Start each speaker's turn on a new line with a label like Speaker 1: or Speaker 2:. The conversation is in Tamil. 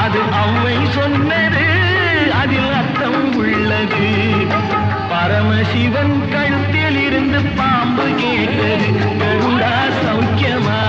Speaker 1: அது அவ்வை சொன்னது, அதில் அர்த்தம் உள்ளது. பரமசிவன் கழுத்தில் இருந்து பாம்பு கேட்டது, கருடா சௌக்கியமா?